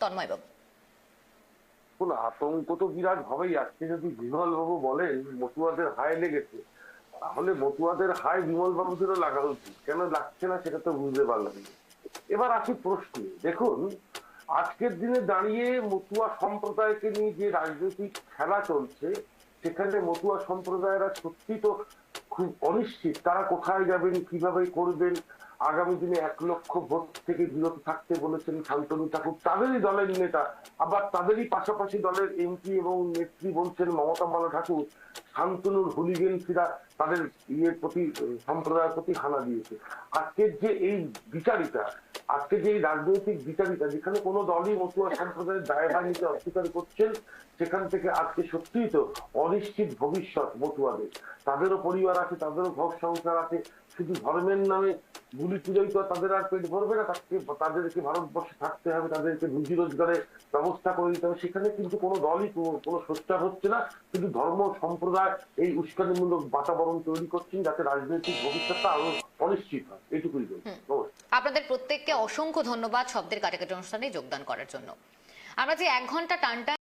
তন্ময় বাবু। কোন আতঙ্ক তো বিরাট ভাবেই আজকে যদি বিমল বাবু বলেন মতুয়াদের হায় লেগেছে, তাহলে মতুয়াদের হায় বিমল বাবুদেরও লাগা উচিত, কেন লাগছে না সেটা তো বুঝতে পারলাম না। এবার আসি প্রশ্নে। দেখুন, আজকের দিনে দাঁড়িয়ে মতুয়া সম্প্রদায়কে নিয়ে যে রাজনৈতিক খেলা চলছে, সেখানে মতুয়া সম্প্রদায়েরা সত্যি তো খুব অনিশ্চিত, তারা কোথায় যাবেন, কিভাবে করবেন। আগামী দিনে 1 লক্ষ ভোট থেকে বিরত থাকতে বলেছেন শান্তনু ঠাকুর, তাদেরই দলের নেতা। আবার তাদেরই পাশাপাশি দলের এমপি এবং নেত্রী বলছেন মমতা বালা ঠাকুর শান্তনুর হুলিগেন্সিরা তাদের ইয়ের প্রতি, সম্প্রদায়ের প্রতি হানা দিয়েছে। আজকের যে এই বিচারিতা, আজকে যে এই রাজনৈতিক বিচারিতা, যেখানে কোনো দলই মতুয়া সম্প্রদায়ের দায়ভার নিতে অস্বীকার করছেন, সেখান থেকে আজকে সত্যিই তো অনিশ্চিত ভবিষ্যৎ মতুয়াদের। তাদেরও পরিবার আছে, তাদেরও ঘর সংসার আছে। শুধু ধর্মের নামে গুলি পূজাই তো তাদের আর পেট ভরবে না, তাদেরকে ভারতবর্ষে থাকতে হবে, তাদেরকে রুজি রোজগারের ব্যবস্থা করে দিতে হবে। সেখানে কিন্তু কোনো দলই কোনো সোচ্চার হচ্ছে না, শুধু ধর্ম সম্প্রদায় এই উস্কানিমূলক বাতাবরণ তৈরি করছেন, যাতে রাজনৈতিক ভবিষ্যৎটা আরো অনিশ্চিত হয়। এটুকুই বলছি। আপনাদের প্রত্যেককে অসংখ্য ধন্যবাদ শব্দের কাটাকাটি অনুষ্ঠানে যোগদান করার জন্য। আমরা যে 1 ঘন্টা টানটান